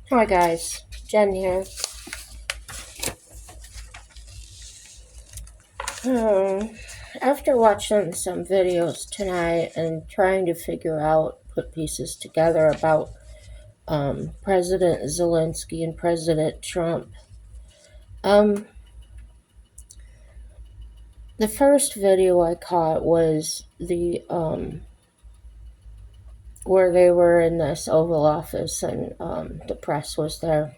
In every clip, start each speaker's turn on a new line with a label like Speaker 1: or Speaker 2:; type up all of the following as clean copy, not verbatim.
Speaker 1: Hi guys, Jen here. After watching some videos tonight and trying to put pieces together about President Zelensky and President Trump, um, the first video I caught was the where they were in this Oval Office and the press was there,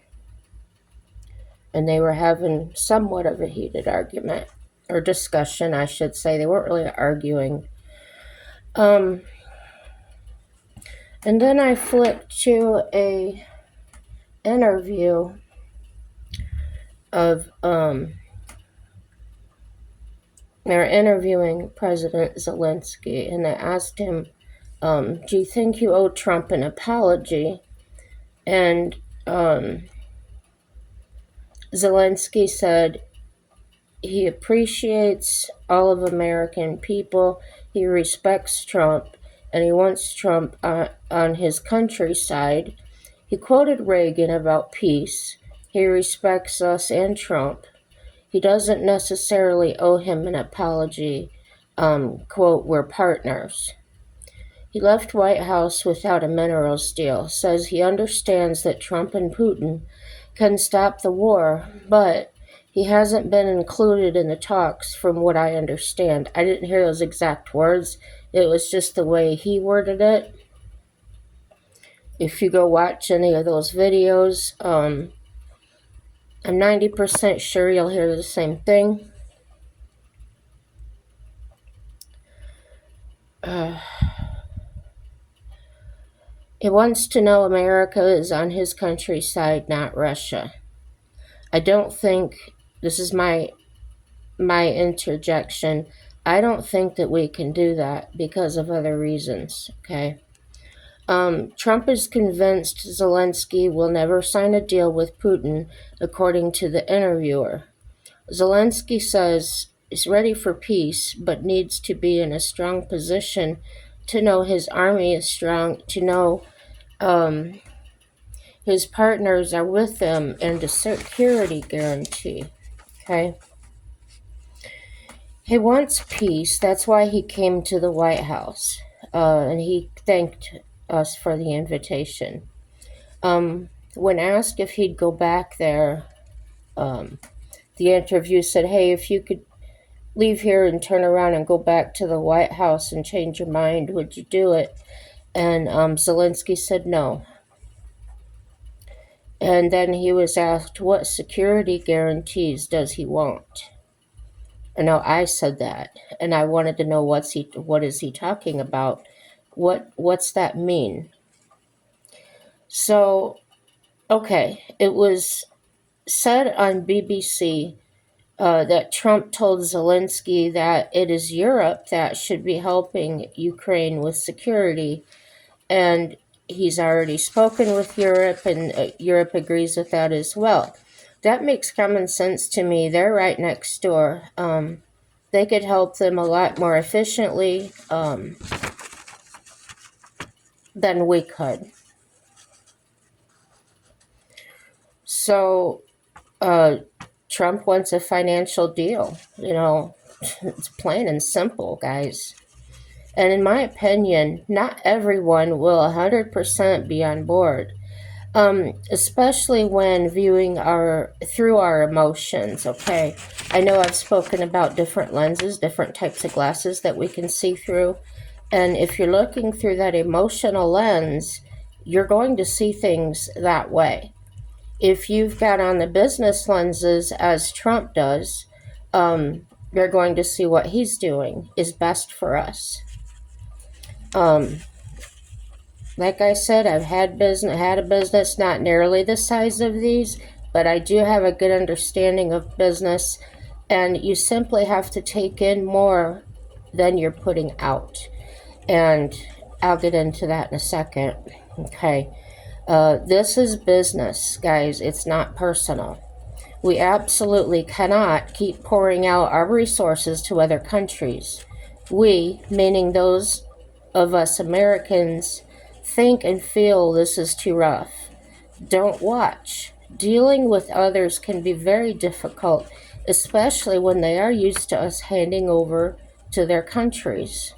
Speaker 1: and they were having somewhat of a heated argument or discussion, I should say. They weren't really arguing. And then I flipped to a interview of they're interviewing President Zelensky, and they asked him, "Do you think you owe Trump an apology?" And Zelensky said he appreciates all of American people. He respects Trump, and he wants Trump on his country's side. He quoted Reagan about peace. He respects us and Trump. He doesn't necessarily owe him an apology. Quote, "We're partners." He left White House without a minerals deal, says he understands that Trump and Putin can stop the war, but he hasn't been included in the talks from what I understand. I didn't hear those exact words. It was just the way he worded it. If you go watch any of those videos, I'm 90% sure you'll hear the same thing. He wants to know America is on his country's side, not Russia. I don't think, this is my interjection, I don't think that we can do that because of other reasons, okay? Trump is convinced Zelensky will never sign a deal with Putin, according to the interviewer. Zelensky says he's ready for peace, but needs to be in a strong position to know his army is strong, to know his partners are with him, and a security guarantee, okay? He wants peace. That's why he came to the White House, and he thanked us for the invitation. When asked if he'd go back there, the interview said, "Hey, if you could leave here and turn around and go back to the White House and change your mind, would you do it?" And Zelensky said no. And then he was asked, what security guarantees does he want? No, I said that, and I wanted to know what is he talking about? What's that mean? So, okay, it was said on BBC that Trump told Zelensky that it is Europe that should be helping Ukraine with security, and he's already spoken with Europe, and Europe agrees with that as well. That makes common sense to me. They're right next door. They could help them a lot more efficiently than we could. So Trump wants a financial deal. It's plain and simple, guys. And in my opinion, not everyone will 100% be on board, especially when viewing through our emotions, okay? I know I've spoken about different lenses, different types of glasses that we can see through. And if you're looking through that emotional lens, you're going to see things that way. If you've got on the business lenses, as Trump does, you're going to see what he's doing is best for us. Like I said, I've had a business not nearly the size of these, but I do have a good understanding of business, and you simply have to take in more than you're putting out. And I'll get into that in a second. Okay. This is business, guys. It's not personal. We absolutely cannot keep pouring out our resources to other countries. We, meaning those of us Americans, think and feel this is too rough. don't watch. Dealing with others can be very difficult, especially when they are used to us handing over to their countries.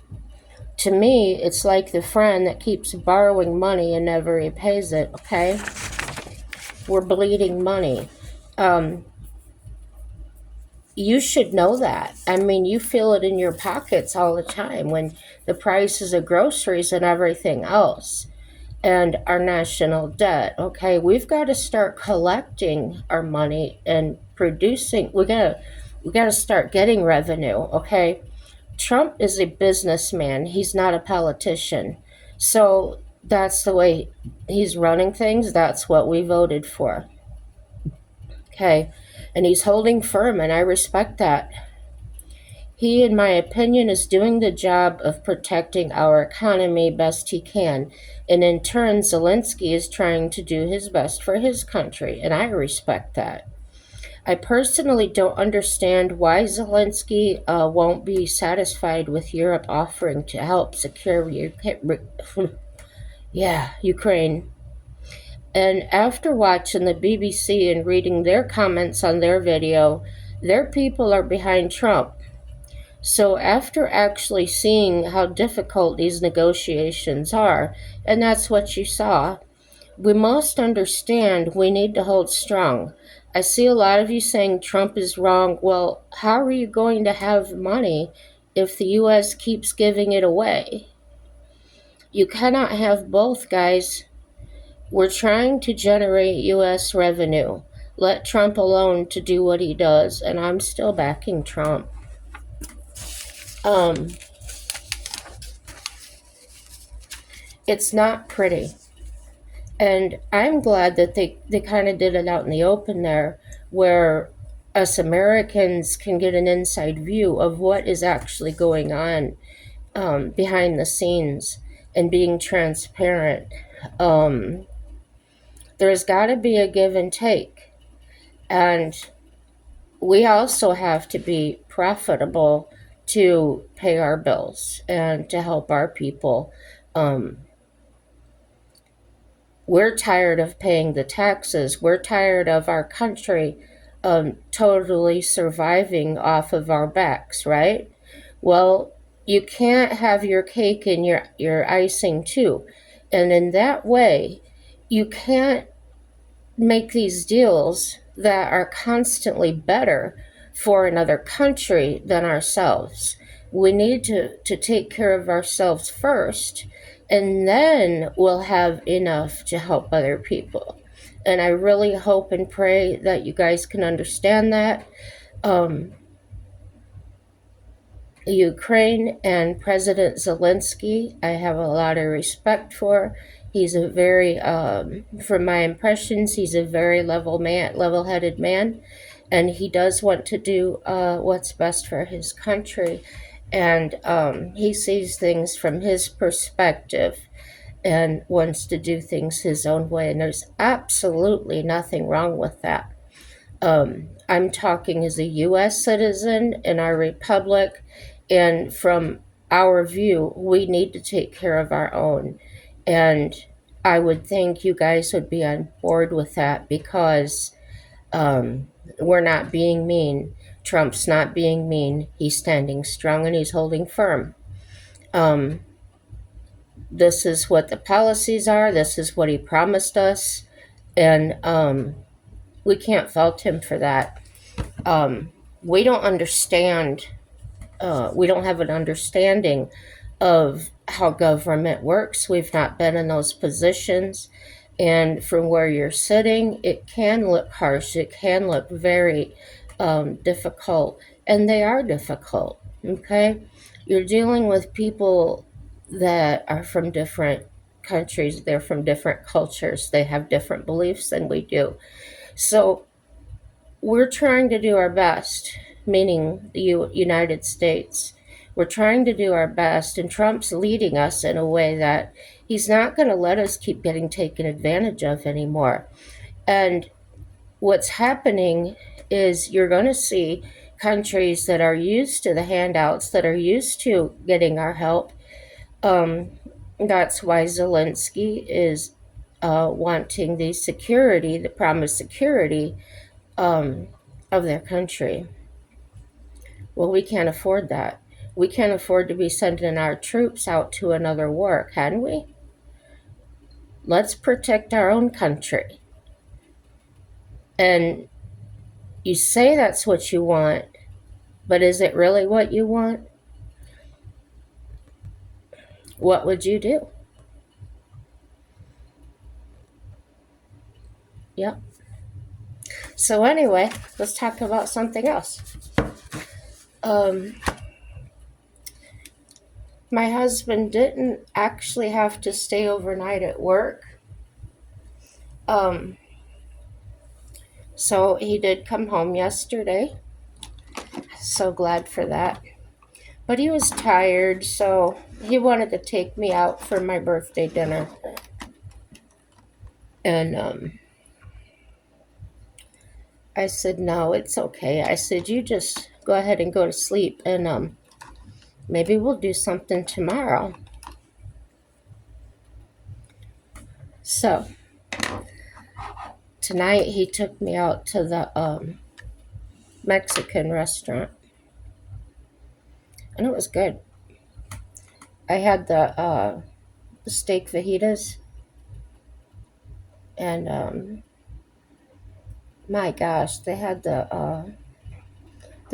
Speaker 1: To me, it's like the friend that keeps borrowing money and never repays it, okay? We're bleeding money. Um, you should know that. I mean, you feel it in your pockets all the time when the prices of groceries and everything else and our national debt. Okay, we've got to start collecting our money and producing. We got to start getting revenue. Okay, Trump is a businessman. He's not a politician. So that's the way he's running things. That's what we voted for. Okay, and he's holding firm, and I respect that. He, in my opinion, is doing the job of protecting our economy best he can. And in turn, Zelensky is trying to do his best for his country, and I respect that. I personally don't understand why Zelensky won't be satisfied with Europe offering to help secure Ukraine. And after watching the BBC and reading their comments on their video, their people are behind Trump. So, after actually seeing how difficult these negotiations are, and that's what you saw, we must understand we need to hold strong. I see a lot of you saying Trump is wrong. Well, how are you going to have money if the U.S. keeps giving it away? You cannot have both, guys. We're trying to generate U.S. revenue. Let Trump alone to do what he does, and I'm still backing Trump. Um, it's not pretty. And I'm glad that they kind of did it out in the open there, where us Americans can get an inside view of what is actually going on behind the scenes and being transparent. Um, there's got to be a give and take. And we also have to be profitable to pay our bills and to help our people. Um, we're tired of paying the taxes. We're tired of our country totally surviving off of our backs, right? Well, you can't have your cake and your icing too. And in that way, you can't make these deals that are constantly better for another country than ourselves. We need to take care of ourselves first, and then we'll have enough to help other people. And I really hope and pray that you guys can understand that. Um, Ukraine and President Zelensky, I have a lot of respect for. He's a very, from my impressions, he's a very level-headed man, and he does want to do what's best for his country, and he sees things from his perspective and wants to do things his own way, and there's absolutely nothing wrong with that. I'm talking as a U.S. citizen in our republic, and from our view, we need to take care of our own. And I would think you guys would be on board with that because we're not being mean. Trump's not being mean. He's standing strong and he's holding firm. Um, this is what the policies are. This is what he promised us. And we can't fault him for that. We don't understand, we don't have an understanding of how government works. We've not been in those positions. And from where you're sitting, it can look harsh. It can look very difficult. And they are difficult, okay? You're dealing with people that are from different countries. They're from different cultures. They have different beliefs than we do. So we're trying to do our best, meaning the United States. We're trying to do our best, and Trump's leading us in a way that he's not going to let us keep getting taken advantage of anymore. And what's happening is you're going to see countries that are used to the handouts, that are used to getting our help. That's why Zelensky is wanting the promised security of their country. Well, we can't afford that. We can't afford to be sending our troops out to another war, can we? Let's protect our own country. And you say that's what you want, but is it really what you want? What would you do? Yep. So anyway, let's talk about something else. My husband didn't actually have to stay overnight at work. So he did come home yesterday. So glad for that. But he was tired, so he wanted to take me out for my birthday dinner. And I said, no, it's okay. I said, you just go ahead and go to sleep, and maybe we'll do something tomorrow. So tonight he took me out to the Mexican restaurant, and it was good. I had the steak fajitas, and my gosh, they had the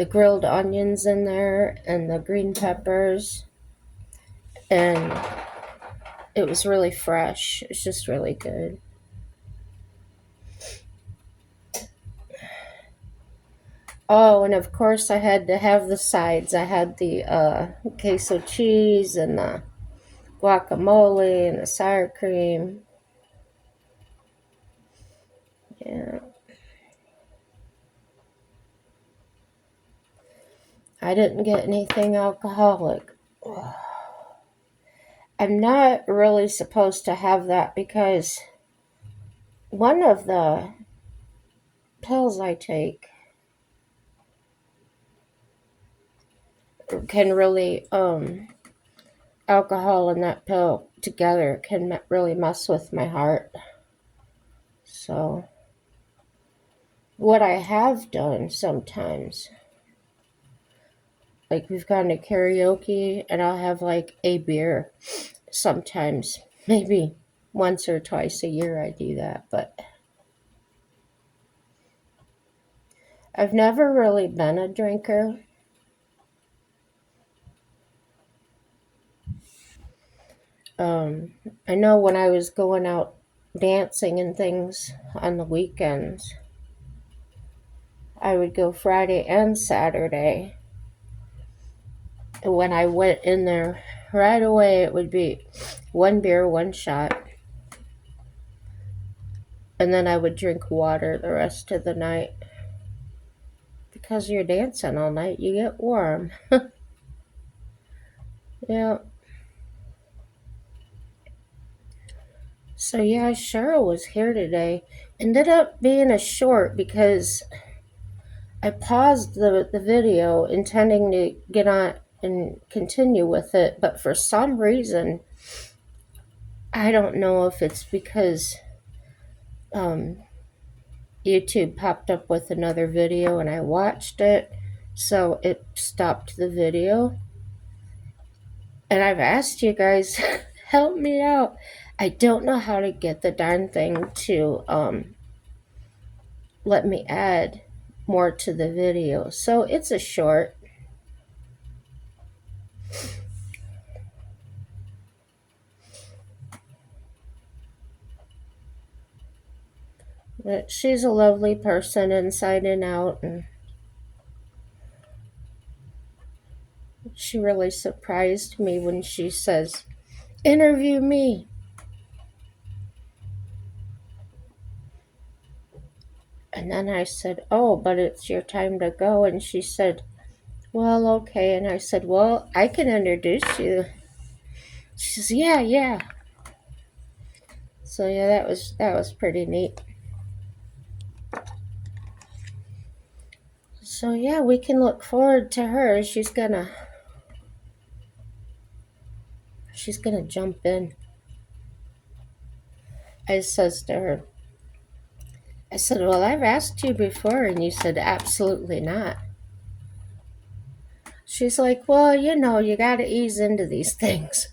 Speaker 1: grilled onions in there and the green peppers, and it was really fresh. It's just really good. Oh, and of course I had to have the sides. I had the queso cheese and the guacamole and the sour cream. Yeah. I didn't get anything alcoholic. I'm not really supposed to have that because one of the pills I take can really, alcohol and that pill together can really mess with my heart. So, what I have done sometimes, like we've gone to karaoke and I'll have like a beer sometimes, maybe once or twice a year I do that, but I've never really been a drinker. I know when I was going out dancing and things on the weekends, I would go Friday and Saturday. And when I went in there right away, it would be one beer, one shot, and then I would drink water the rest of the night. Because you're dancing all night, you get warm. Yeah. So yeah, Cheryl was here today. Ended up being a short because I paused the video intending to get on and continue with it, but for some reason, I don't know if it's because YouTube popped up with another video and I watched it, so it stopped the video. And I've asked you guys, help me out. I don't know how to get the darn thing to let me add more to the video. So it's a short. But she's a lovely person inside and out, and she really surprised me when she says, interview me. And then I said, oh, but it's your time to go. And she said, well, okay. And I said, well, I can introduce you. She says, yeah, yeah. So yeah, that was pretty neat. So yeah, we can look forward to her. She's gonna jump in. I says to her, I said, well, I've asked you before, and you said absolutely not. She's like, well, you got to ease into these things.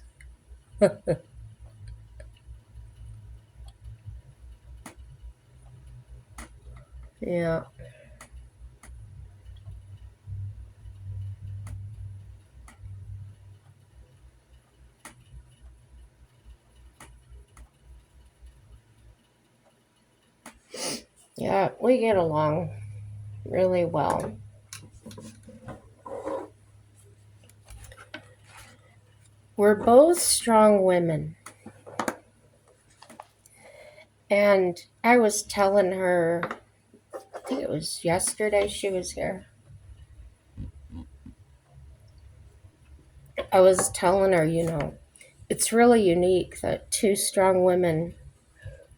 Speaker 1: Yeah. Yeah, we get along really well. We're both strong women. And I was telling her, I think it was yesterday she was here. I was telling her, it's really unique that two strong women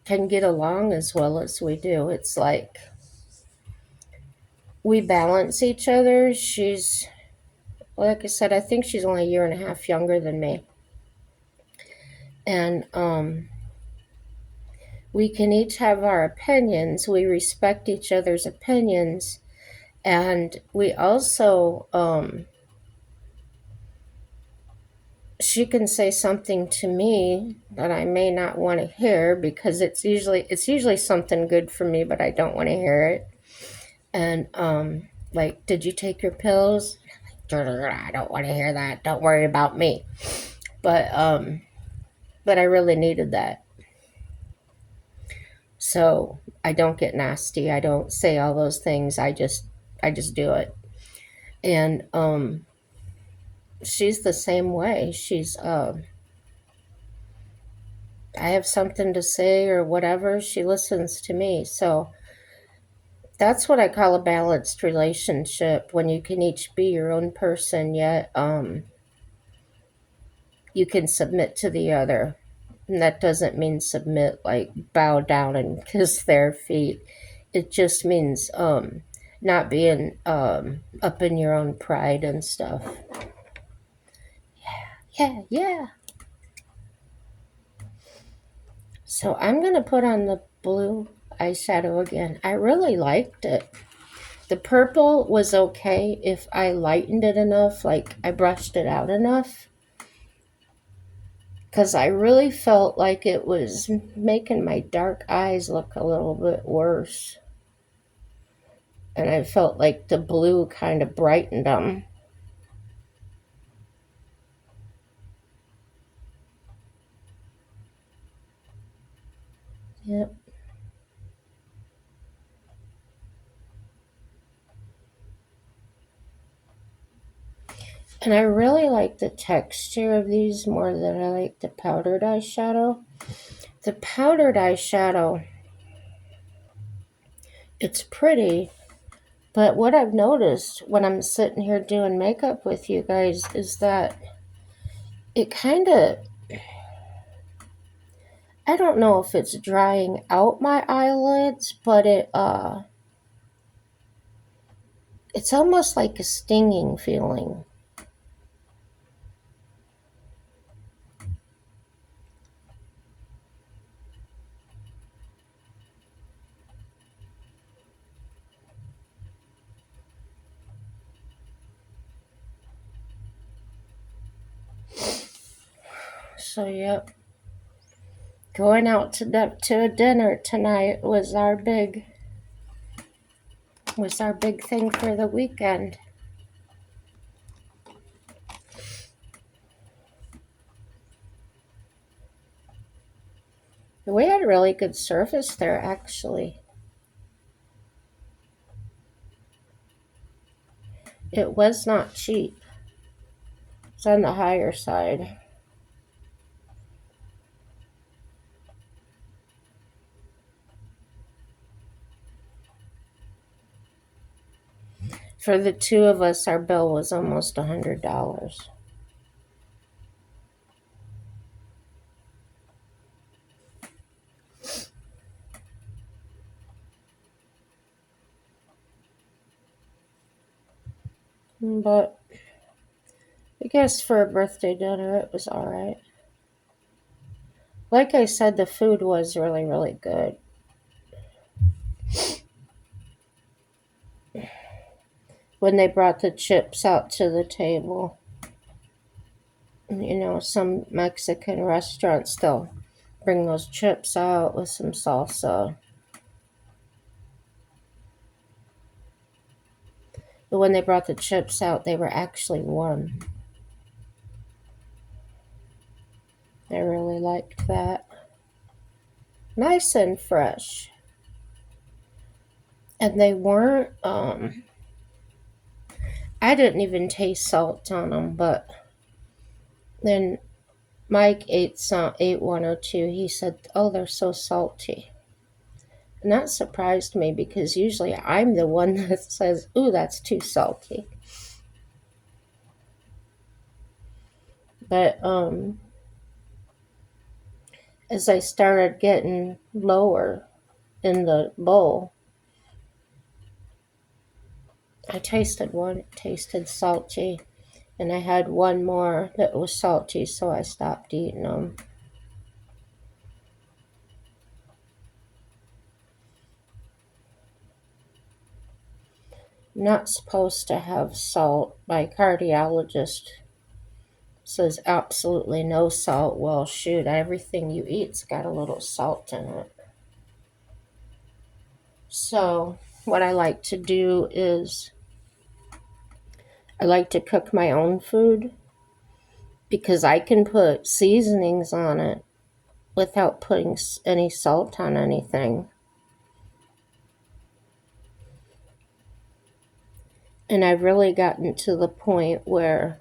Speaker 1: can get along as well as we do. It's like we balance each other. She's, like I said, I think she's only a year and a half younger than me. And we can each have our opinions. We respect each other's opinions. And we also, she can say something to me that I may not want to hear because it's usually something good for me, but I don't want to hear it. And like, did you take your pills? I don't want to hear that. Don't worry about me. But I really needed that. So I don't get nasty. I don't say all those things. I just do it. And she's the same way. I have something to say or whatever, she listens to me. So that's what I call a balanced relationship, when you can each be your own person, yet you can submit to the other. And that doesn't mean submit like bow down and kiss their feet. It just means not being up in your own pride and stuff. Yeah, yeah. So I'm going to put on the blue eyeshadow again. I really liked it. The purple was okay if I lightened it enough, like I brushed it out enough. Because I really felt like it was making my dark eyes look a little bit worse. And I felt like the blue kind of brightened them. Yep. And I really like the texture of these more than I like the powdered eyeshadow. The powdered eyeshadow, it's pretty, but what I've noticed when I'm sitting here doing makeup with you guys is that it kind of, I don't know if it's drying out my eyelids, but it's almost like a stinging feeling. So yep, going out to a dinner tonight was our big thing for the weekend. We had really good service there, actually. It was not cheap. It's on the higher side. For the two of us, our bill was almost $100. But I guess for a birthday dinner, it was all right. Like I said, the food was really, really good. When they brought the chips out to the table, some Mexican restaurants, they'll bring those chips out with some salsa. But when they brought the chips out, they were actually warm. I really liked that. Nice and fresh. And they weren't, I didn't even taste salt on them, but then Mike ate one or two. He said, "Oh, they're so salty." And that surprised me because usually I'm the one that says, "Ooh, that's too salty." But as I started getting lower in the bowl, I tasted one. It tasted salty. And I had one more that was salty, so I stopped eating them. Not supposed to have salt. My cardiologist says absolutely no salt. Well, shoot, everything you eat's got a little salt in it. So, what I like to do is I like to cook my own food because I can put seasonings on it without putting any salt on anything. And I've really gotten to the point where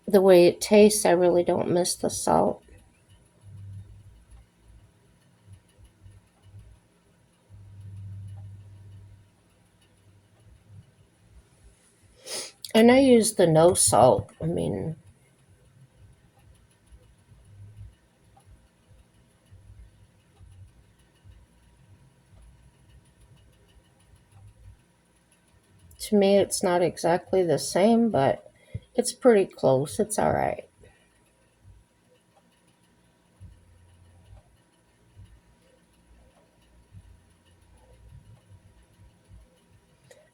Speaker 1: the way it tastes, I really don't miss the salt. And I use the no salt. I mean, to me, it's not exactly the same, but it's pretty close. It's all right.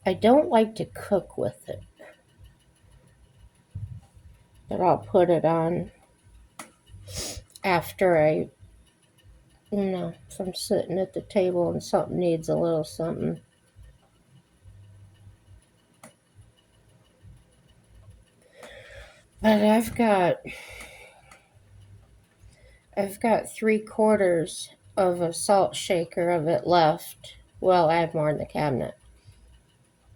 Speaker 1: I don't like to cook with it, but I'll put it on after if I'm sitting at the table and something needs a little something. But I've got 3/4 of a salt shaker of it left. Well, I have more in the cabinet.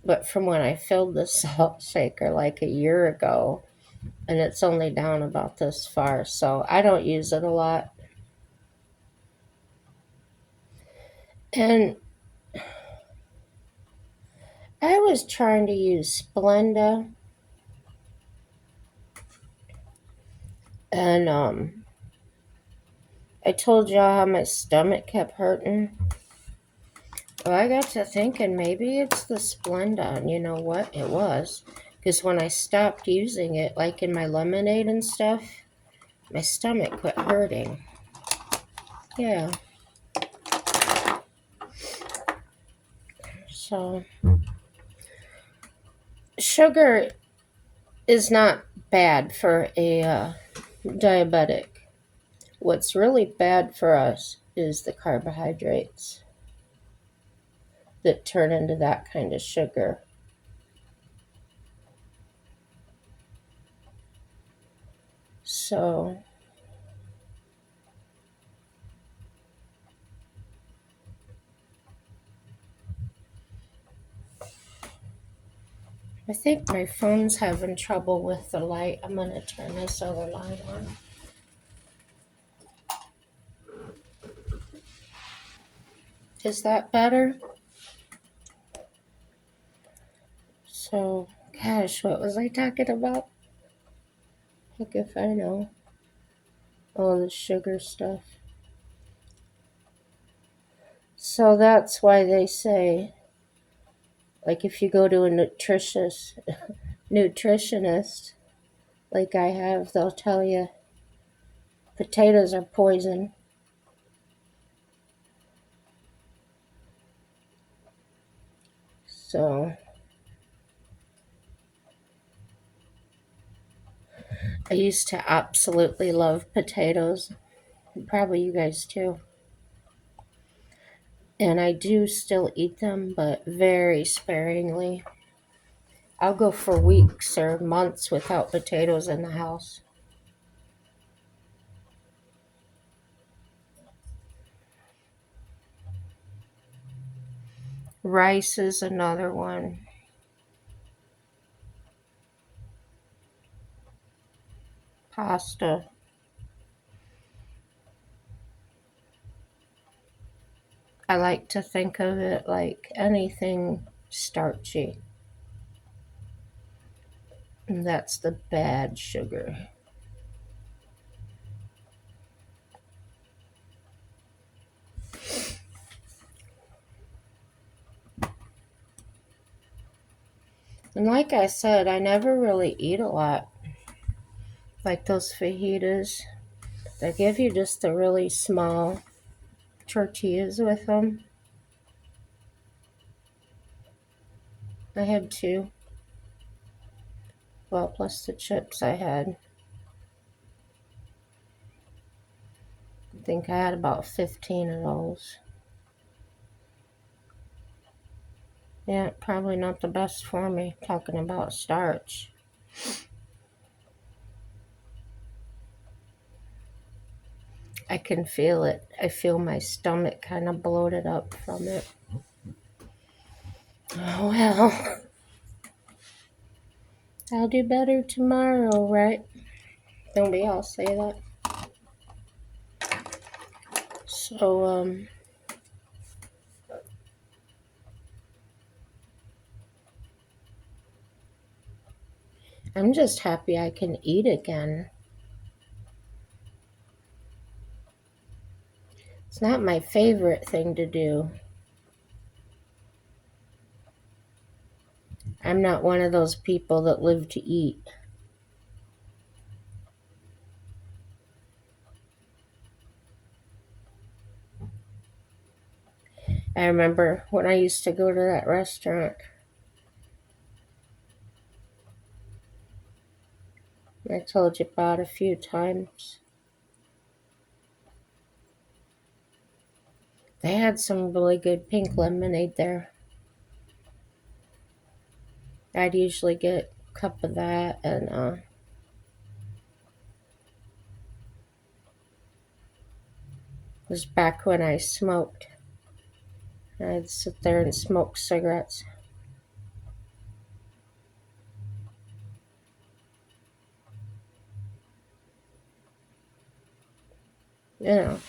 Speaker 1: But from when I filled the salt shaker like a year ago, and it's only down about this far, so I don't use it a lot. And I was trying to use Splenda, and I told y'all how my stomach kept hurting. Well, I got to thinking maybe it's the Splenda, and you know what? It was. Because when I stopped using it, like in my lemonade and stuff, my stomach quit hurting. Yeah. So, sugar is not bad for a diabetic. What's really bad for us is the carbohydrates that turn into that kind of sugar. So, I think my phone's having trouble with the light. I'm going to turn this other light on. Is that better? So, gosh, what was I talking about? Heck if I know. All the sugar stuff. So that's why they say, like, if you go to a nutritionist, like I have, they'll tell you Potatoes are poison. So I used to absolutely love potatoes. Probably you guys too. And I do still eat them, but very sparingly. I'll go for weeks or months without potatoes in the house. Rice is another one. Pasta. I like to think of it like anything starchy. And that's the bad sugar. And like I said, I never really eat a lot. Like those fajitas. They give you just the really small tortillas with them. I had two. Well, plus the chips I had. I think I had about 15 of those. Yeah, probably not the best for me, talking about starch. I can feel it. I feel my stomach kind of bloated up from it. Oh, well. I'll do better tomorrow, right? Don't we all say that? So, I'm just happy I can eat again. It's not my favorite thing to do. I'm not one of those people that live to eat. I remember when I used to go to that restaurant, I told you about a few times. They had some really good pink lemonade there. I'd usually get a cup of that, and it was back when I smoked. I'd sit there and smoke cigarettes.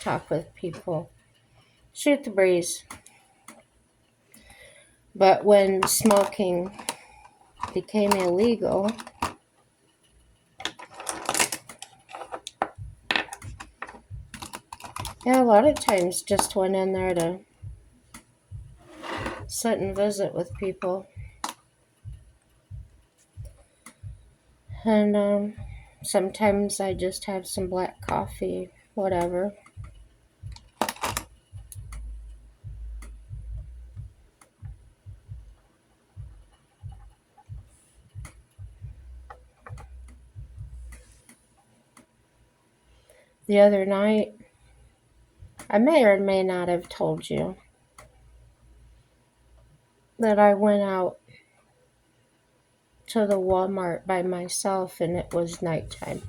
Speaker 1: Talk with people, shoot the breeze. But when smoking became illegal, yeah, a lot of times just went in there to sit and visit with people. And sometimes I just have some black coffee, whatever. The other night, I may or may not have told you that I went out to the Walmart by myself and it was nighttime.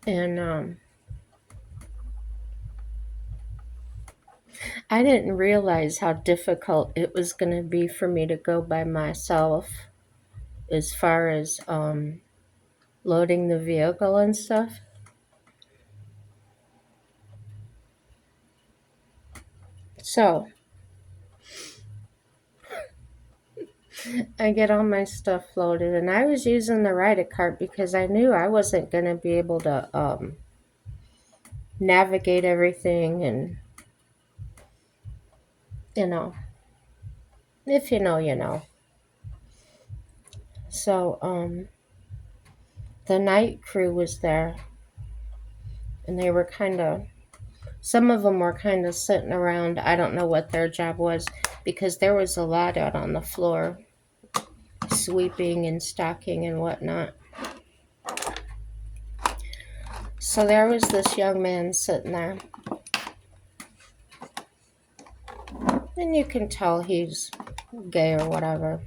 Speaker 1: And I didn't realize how difficult it was going to be for me to go by myself as far as loading the vehicle and stuff. So I get all my stuff loaded, and I was using the Ride-A-Cart because I knew I wasn't going to be able to navigate everything, and you know, if you know, you know. So the night crew was there, And they were kind of, some of them were kind of sitting around. I don't know what their job was because there was a lot out on the floor, sweeping and stocking and whatnot. So there was this young man sitting there. And you can tell he's gay or whatever.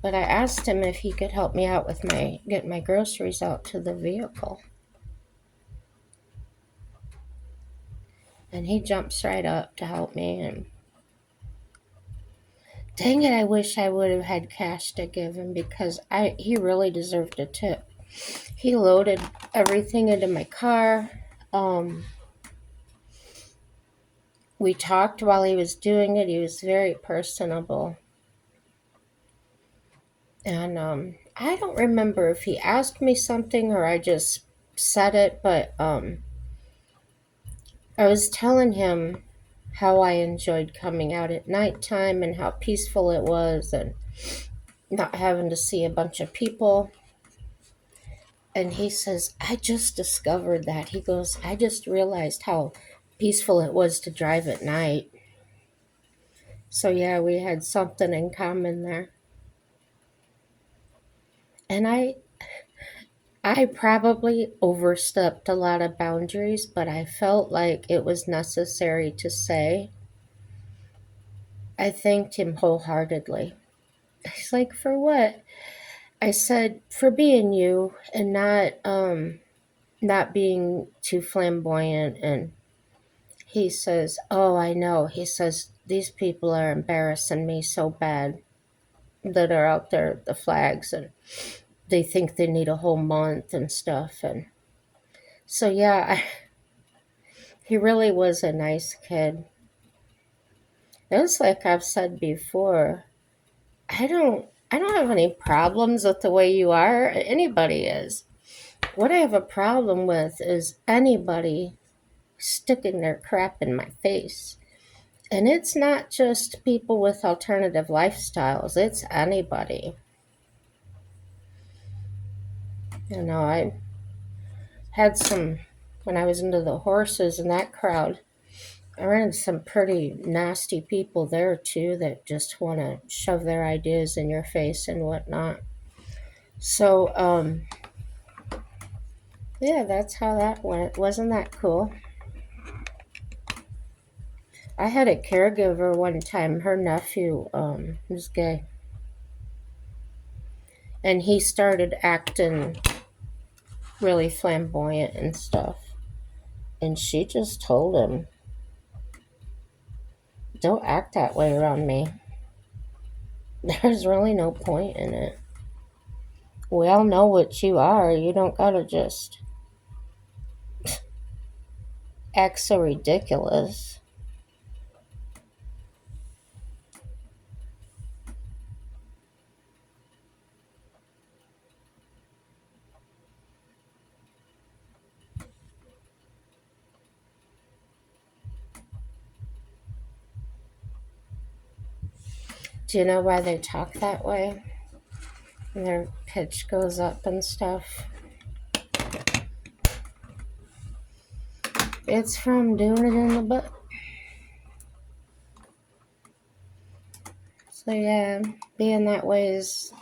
Speaker 1: But I asked him if he could help me out with getting my groceries out to the vehicle. And he jumps right up to help me. And dang it, I wish I would have had cash to give him because he really deserved a tip. He loaded everything into my car. We talked while he was doing it. He was very personable. And I don't remember if he asked me something or I just said it, but I was telling him how I enjoyed coming out at nighttime and how peaceful it was and not having to see a bunch of people. And he says, I just discovered that. He goes, I just realized how peaceful it was to drive at night. So yeah, we had something in common there. And I probably overstepped a lot of boundaries, but I felt like it was necessary to say. I thanked him wholeheartedly. He's like, for what? I said, for being you and not being too flamboyant. And he says, oh, I know. He says, these people are embarrassing me so bad that are out there, the flags, and they think they need a whole month and stuff. And so, yeah, he really was a nice kid. It's like I've said before, I don't have any problems with the way you are. Anybody is. What I have a problem with is anybody sticking their crap in my face. And it's not just people with alternative lifestyles, it's anybody. I had some, when I was into the horses and that crowd, I ran into some pretty nasty people there too that just want to shove their ideas in your face and whatnot. So, yeah, that's how that went. Wasn't that cool? I had a caregiver one time. Her nephew was gay, and he started acting really flamboyant and stuff. And she just told him, "Don't act that way around me. There's really no point in it. We all know what you are. You don't gotta just act so ridiculous." Do you know why they talk that way? And their pitch goes up and stuff. It's from doing it in the butt. So yeah, being that way is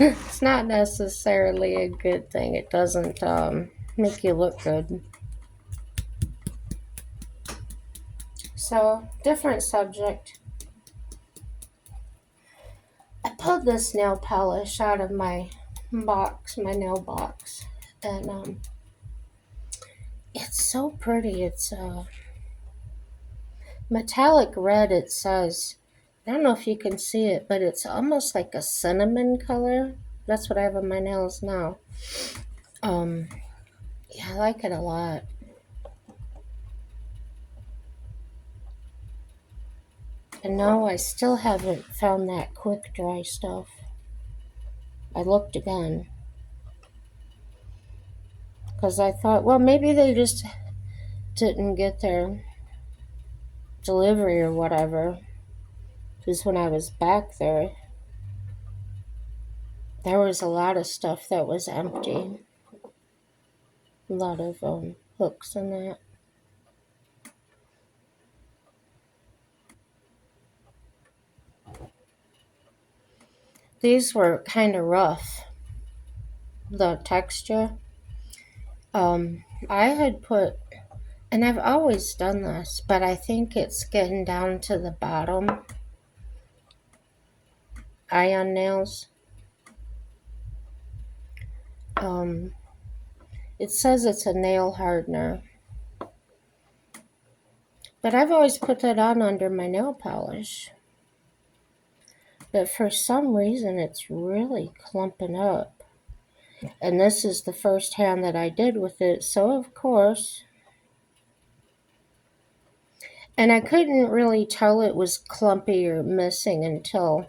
Speaker 1: it's not necessarily a good thing. It doesn't make you look good. So, different subject. I pulled this nail polish out of my box, my nail box, and it's so pretty. It's metallic red. It says, I don't know if you can see it, but it's almost like a cinnamon color. That's what I have on my nails now. Um, yeah, I like it a lot. And no, I still haven't found that quick dry stuff. I looked again because I thought, well, maybe they just didn't get their delivery or whatever. Because when I was back there, There was a lot of stuff that was empty. A lot of hooks and that. These were kind of rough, the texture. I had put, and I've always done this, but I think it's getting down to the bottom. Iron nails. Um, it says it's a nail hardener, but I've always put that on under my nail polish. But for some reason, it's really clumping up. And this is the first hand that I did with it, so of course. And I couldn't really tell it was clumpy or missing until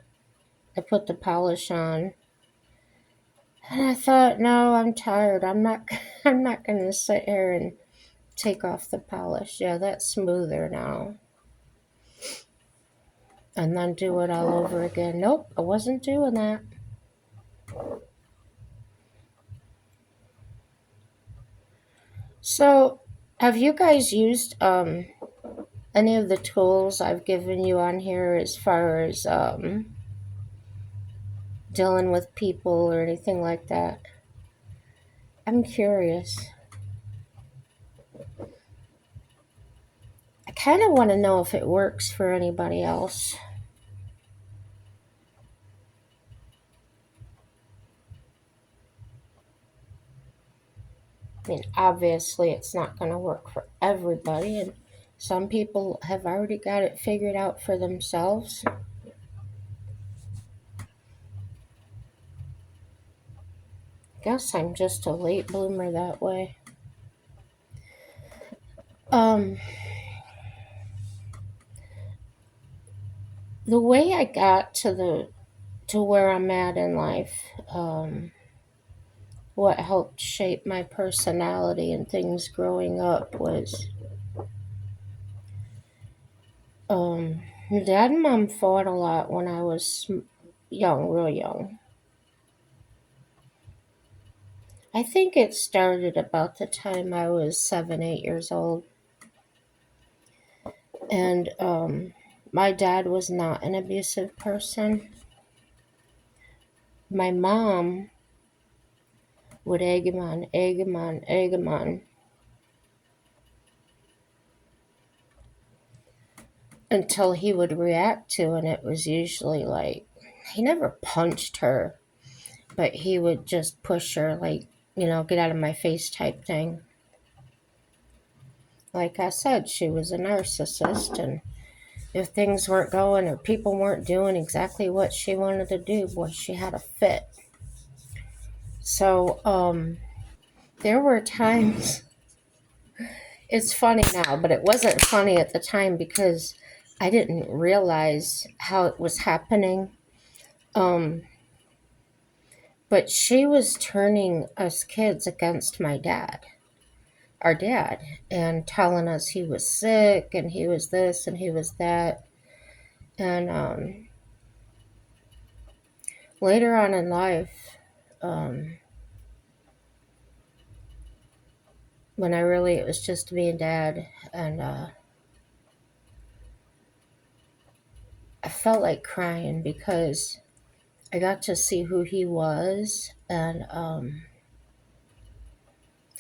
Speaker 1: I put the polish on. And I thought, no, I'm tired. I'm not I'm not going to sit here and take off the polish. Yeah, that's smoother now. And then do it all over again. Nope, I wasn't doing that. So, have you guys used any of the tools I've given you on here as far as dealing with people or anything like that? I'm curious. I kind of want to know if it works for anybody else. I mean, obviously, it's not going to work for everybody, and some people have already got it figured out for themselves. Guess I'm just a late bloomer that way. Um, the way I got to where I'm at in life, what helped shape my personality and things growing up was Dad and Mom fought a lot when I was young, real young. I think it started about the time I was 7, 8 years old. And my dad was not an abusive person. My mom would egg him on, egg him on, egg him on until he would react to, and it was usually like, he never punched her, but he would just push her, like, get out of my face type thing. Like I said, she was a narcissist, and if things weren't going or people weren't doing exactly what she wanted to do, boy, she had a fit. So, there were times, it's funny now, but it wasn't funny at the time because I didn't realize how it was happening. But she was turning us kids against my dad, our dad, and telling us he was sick and he was this and he was that. And later on in life, when it was just me and Dad, and I felt like crying because I got to see who he was and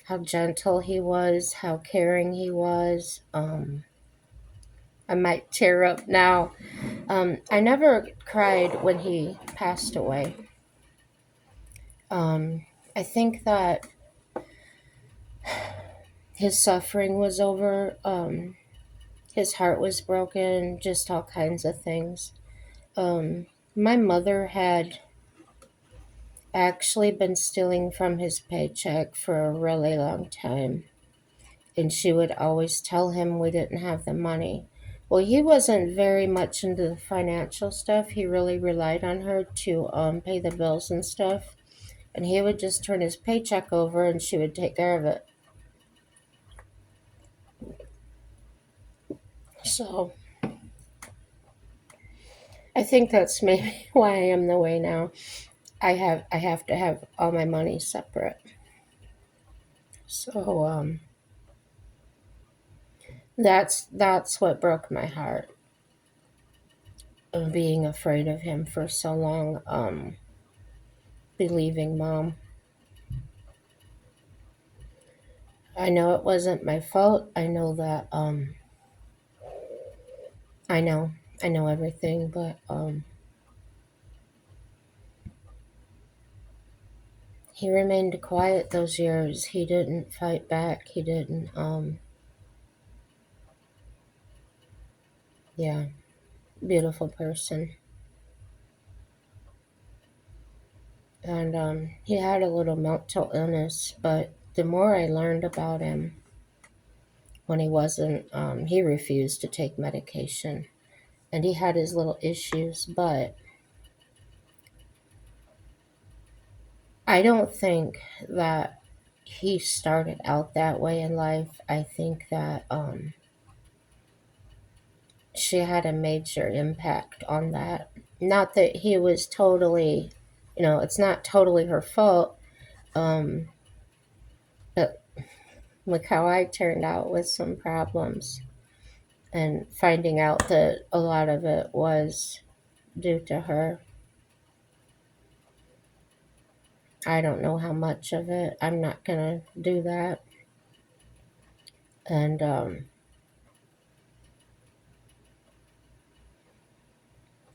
Speaker 1: how gentle he was, how caring he was. I might tear up now. I never cried when he passed away. I think that his suffering was over. His heart was broken, just all kinds of things. My mother had actually been stealing from his paycheck for a really long time. And she would always tell him we didn't have the money. Well, he wasn't very much into the financial stuff. He really relied on her to pay the bills and stuff. And he would just turn his paycheck over and she would take care of it. So I think that's maybe why I am the way now. I have to have all my money separate. So that's what broke my heart, of being afraid of him for so long, believing mom. I know it wasn't my fault. I know that I know I know everything, but he remained quiet those years. He didn't fight back. He didn't yeah, beautiful person. And he had a little mental illness, but the more I learned about him, when he wasn't, he refused to take medication, and he had his little issues, but I don't think that he started out that way in life. I think that she had a major impact on that. Not that he was totally, it's not totally her fault, um, but look how I turned out with some problems, and finding out that a lot of it was due to her. I don't know how much of it. I'm not going to do that. And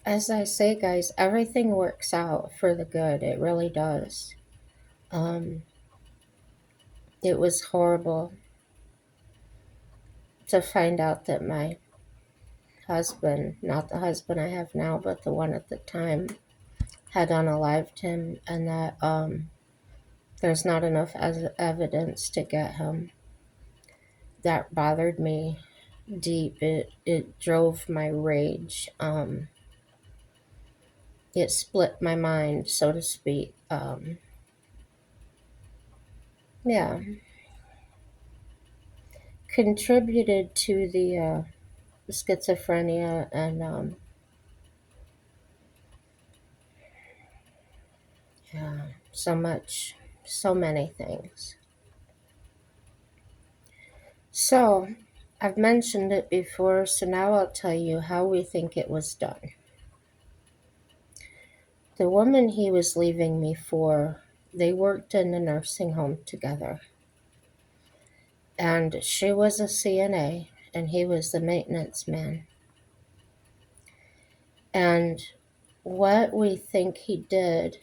Speaker 1: as I say, guys, everything works out for the good. It really does. Um, it was horrible to find out that my husband, not the husband I have now, but the one at the time, had unalived him, and that there's not enough evidence to get him. That bothered me deep. It drove my rage. It split my mind, so to speak. Yeah, contributed to the schizophrenia and yeah, so much, so many things. So, I've mentioned it before, so now I'll tell you how we think it was done. The woman he was leaving me for, they worked in the nursing home together. And she was a CNA, and he was the maintenance man. And what we think he did,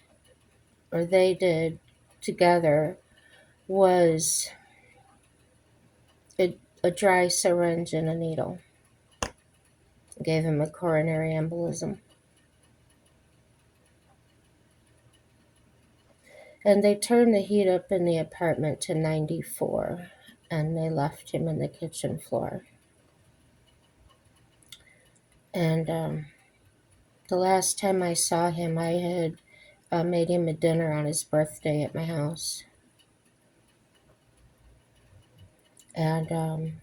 Speaker 1: or they did together, was a dry syringe and a needle. Gave him a coronary embolism. And they turned the heat up in the apartment to 94, and they left him in the kitchen floor. And the last time I saw him, I had made him a dinner on his birthday at my house. And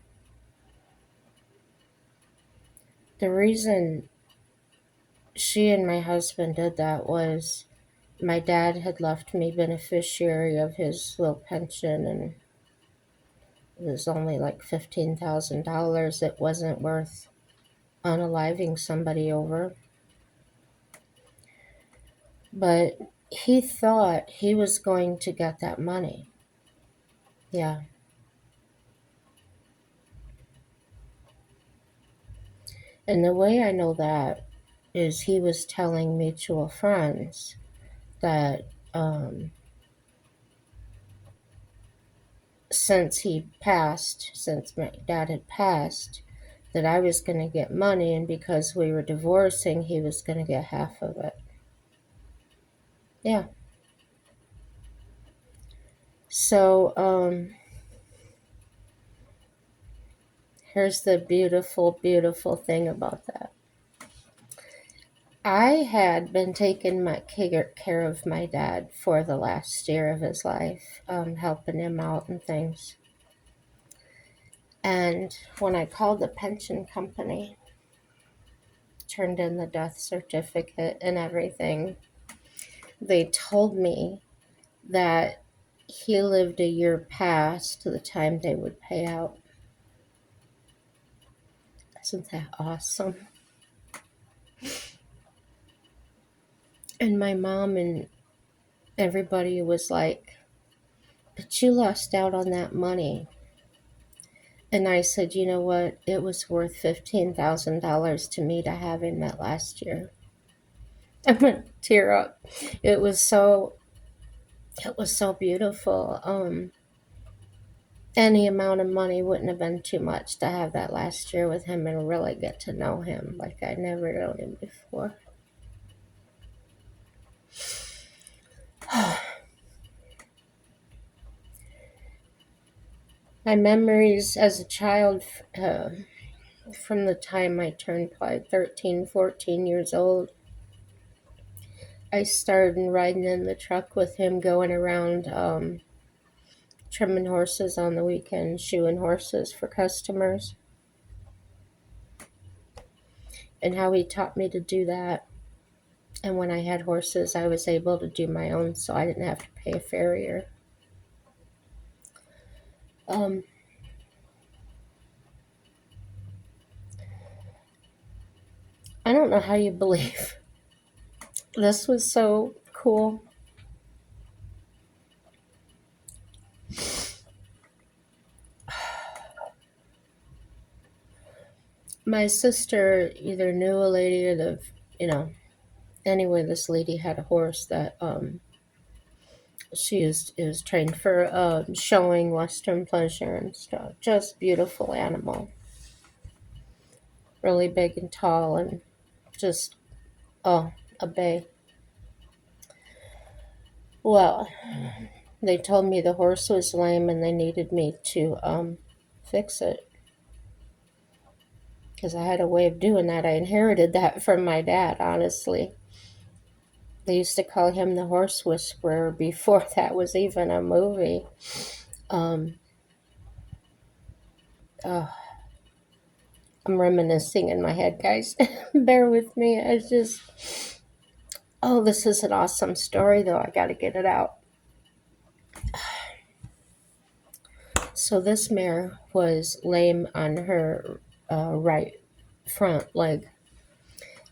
Speaker 1: the reason she and my husband did that was my dad had left me beneficiary of his little pension, and it was only like $15,000. It wasn't worth unaliving somebody over. But he thought he was going to get that money. Yeah. And the way I know that is he was telling mutual friends that since my dad had passed, that I was going to get money, and because we were divorcing, he was going to get half of it. Yeah. So, here's the beautiful, beautiful thing about that. I had been taking my care of my dad for the last year of his life, helping him out and things. And when I called the pension company, turned in the death certificate and everything, they told me that he lived a year past the time they would pay out. Isn't that awesome? And my mom and everybody was like, but you lost out on that money. And I said, you know what? It was worth $15,000 to me to have him that last year. I'm gonna tear up. It was so beautiful. Any amount of money wouldn't have been too much to have that last year with him and really get to know him like I never known him before. My memories as a child, from the time I turned like 13, 14 years old, I started riding in the truck with him, going around trimming horses on the weekend, shoeing horses for customers, and how he taught me to do that. And when I had horses, I was able to do my own, so I didn't have to pay a farrier. Um, I don't know how you believe this was so cool. My sister either knew a lady or you know, anyway, this lady had a horse that she is trained for showing Western pleasure and stuff. Just beautiful animal, really big and tall, and just oh, a bay. Well, they told me the horse was lame and they needed me to fix it because I had a way of doing that. I inherited that from my dad, honestly. They used to call him the horse whisperer before that was even a movie. Um, oh, I'm reminiscing in my head, guys. Bear with me. It's just, oh, this is an awesome story, though. I got to get it out. So, this mare was lame on her right front leg,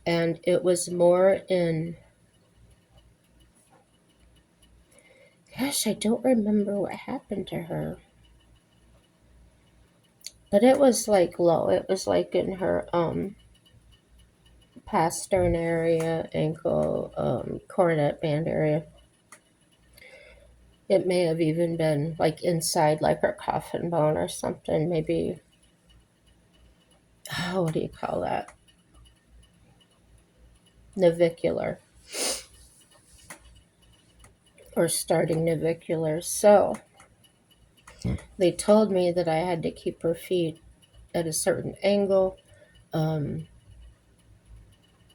Speaker 1: and it was more in, gosh, I don't remember what happened to her, but it was like low. It was like in her pastern area, ankle, coronet band area. It may have even been like inside, like her coffin bone or something. Maybe, oh, what do you call that? Navicular or starting navicular. So they told me that I had to keep her feet at a certain angle, um,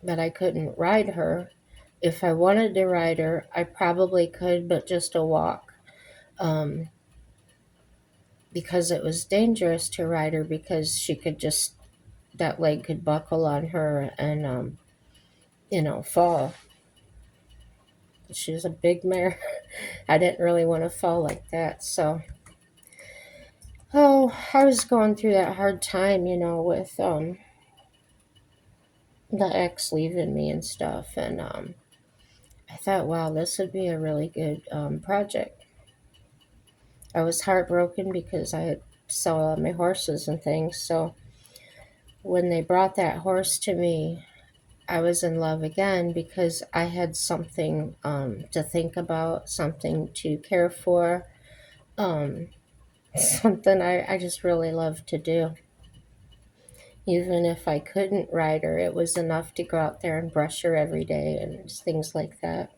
Speaker 1: that I couldn't ride her. If I wanted to ride her, I probably could, but just a walk. Um, because it was dangerous to ride her because she could just, that leg could buckle on her and, fall. She was a big mare. I didn't really want to fall like that. So, oh, I was going through that hard time, with the ex leaving me and stuff. And I thought, wow, this would be a really good project. I was heartbroken because I had sold all my horses and things. So when they brought that horse to me, I was in love again because I had something to think about, something to care for, um, something I just really loved to do. Even if I couldn't ride her, it was enough to go out there and brush her every day and things like that.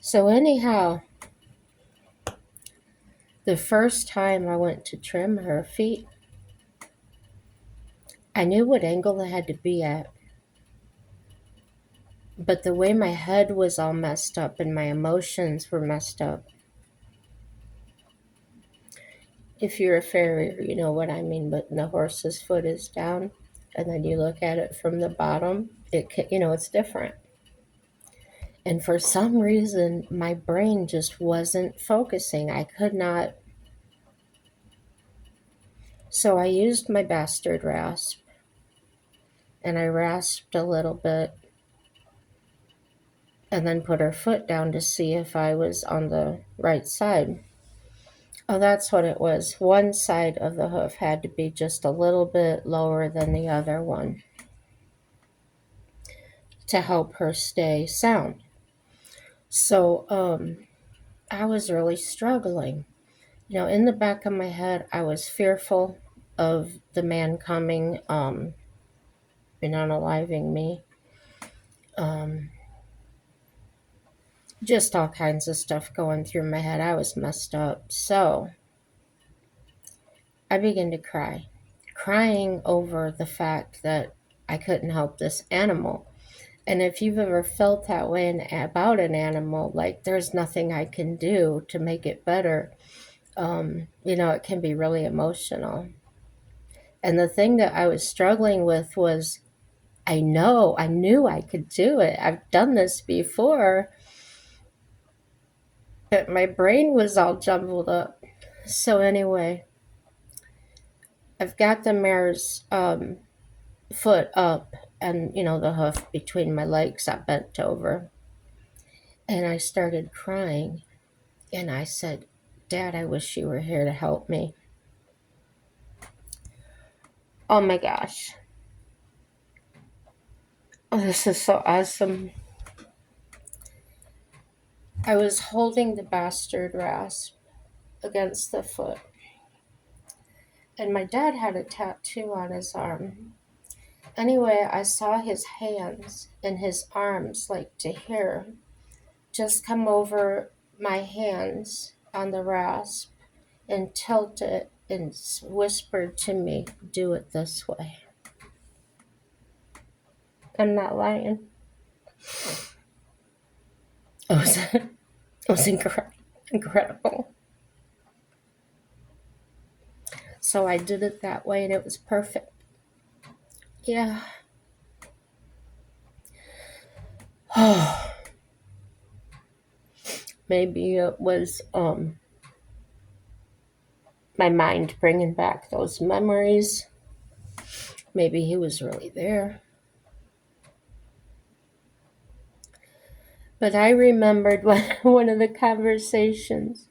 Speaker 1: So, anyhow, the first time I went to trim her feet, I knew what angle I had to be at. But the way my head was all messed up and my emotions were messed up, if you're a farrier, you know what I mean. But the horse's foot is down, and then you look at it from the bottom. It's different. And for some reason, my brain just wasn't focusing. I could not. So I used my bastard rasp and I rasped a little bit and then put her foot down to see if I was on the right side. Oh, that's what it was. One side of the hoof had to be just a little bit lower than the other one to help her stay sound. So I was really struggling. In the back of my head, I was fearful of the man coming and unaliving me. Um, just all kinds of stuff going through my head. I was messed up. So I began to cry, crying over the fact that I couldn't help this animal. And if you've ever felt that way about an animal, like there's nothing I can do to make it better, it can be really emotional. And the thing that I was struggling with was I knew I could do it. I've done this before, but my brain was all jumbled up. So, anyway, I've got the mare's foot up and, the hoof between my legs. I bent over and I started crying. And I said, Dad, I wish you were here to help me. Oh my gosh. Oh, this is so awesome. I was holding the bastard rasp against the foot. And my dad had a tattoo on his arm. Anyway, I saw his hands and his arms, like to here, just come over my hands on the rasp and tilt it and whispered to me, do it this way. I'm not lying. It was incredible. So I did it that way and it was perfect. Yeah. Maybe it was my mind bringing back those memories. Maybe he was really there. But I remembered one of the conversations.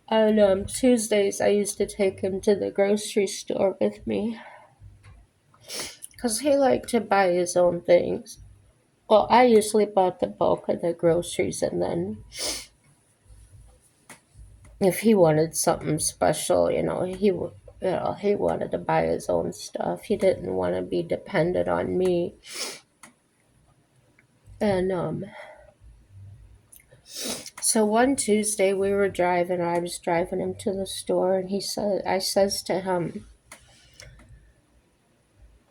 Speaker 1: On Tuesdays, I used to take him to the grocery store with me. Because he liked to buy his own things. Well, I usually bought the bulk of the groceries, and then if he wanted something special, he wanted to buy his own stuff. He didn't want to be dependent on me. And so one Tuesday we were driving. I was driving him to the store, and I says to him,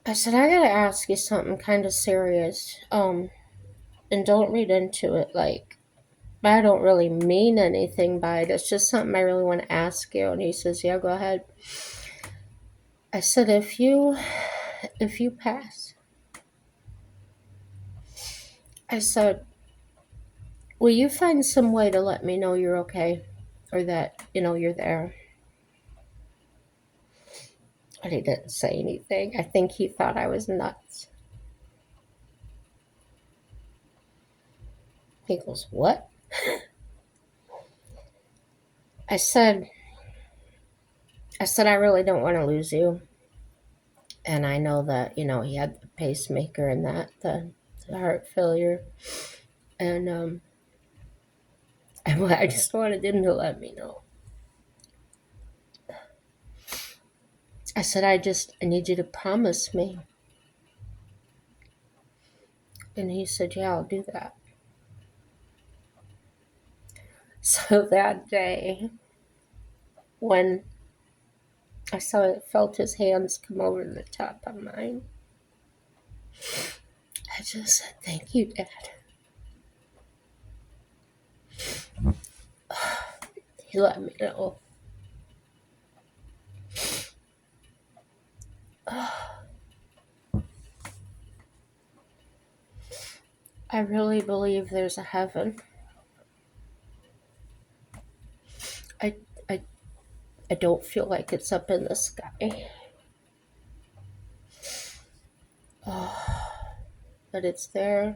Speaker 1: I said, I gotta ask you something kind of serious. And don't read into it like I don't really mean anything by it. It's just something I really want to ask you. And he says, yeah, go ahead. I said, if you pass, I said, will you find some way to let me know you're okay or that, you're there? And he didn't say anything. I think he thought I was nuts. He goes, what? I said, I really don't want to lose you. And I know that, he had the pacemaker and the heart failure. And I just wanted him to let me know. I said, I need you to promise me. And he said, yeah, I'll do that. So that day, when I felt his hands come over the top of mine, I just said, thank you, Dad. He let me know. I really believe there's a heaven. I, I, I don't feel like it's up in the sky. Oh, but it's there.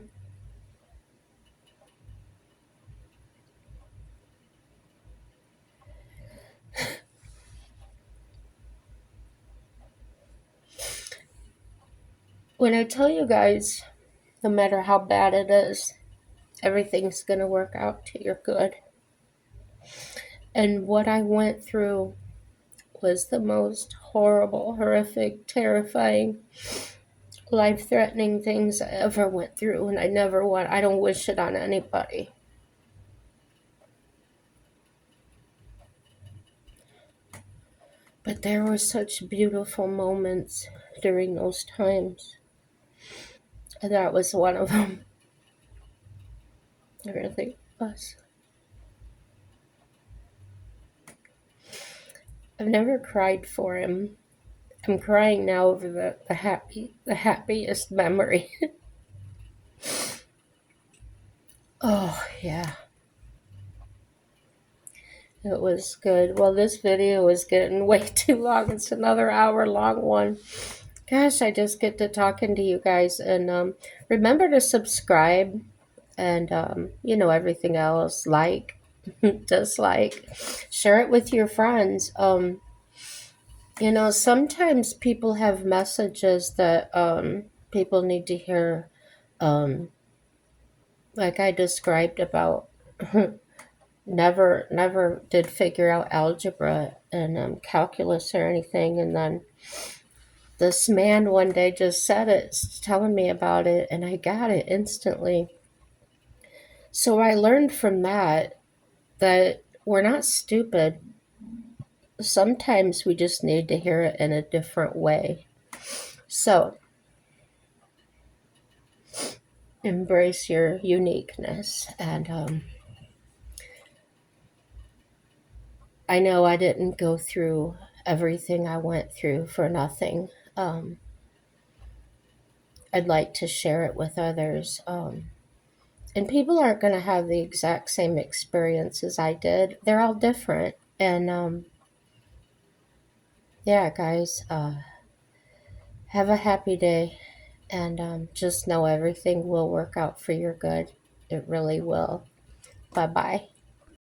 Speaker 1: When I tell you guys, no matter how bad it is, everything's going to work out to your good. And what I went through was the most horrible, horrific, terrifying, life-threatening things I ever went through, and I don't wish it on anybody. But there were such beautiful moments during those times. And that was one of them. I really was. I've never cried for him. I'm crying now over the happiest memory. Oh, yeah. It was good. Well, this video is getting way too long. It's another hour long one. Gosh, I just get to talking to you guys. And remember to subscribe and, everything else. Like, dislike, share it with your friends. Sometimes people have messages that people need to hear, um, like I described about never did figure out algebra and calculus or anything, and then this man one day just said it, telling me about it, and I got it instantly. So I learned from that we're not stupid. Sometimes we just need to hear it in a different way. So embrace your uniqueness. And I know I didn't go through everything I went through for nothing. I'd like to share it with others. And people aren't going to have the exact same experience as I did. They're all different. And yeah, guys, have a happy day. And just know everything will work out for your good. It really will. Bye bye.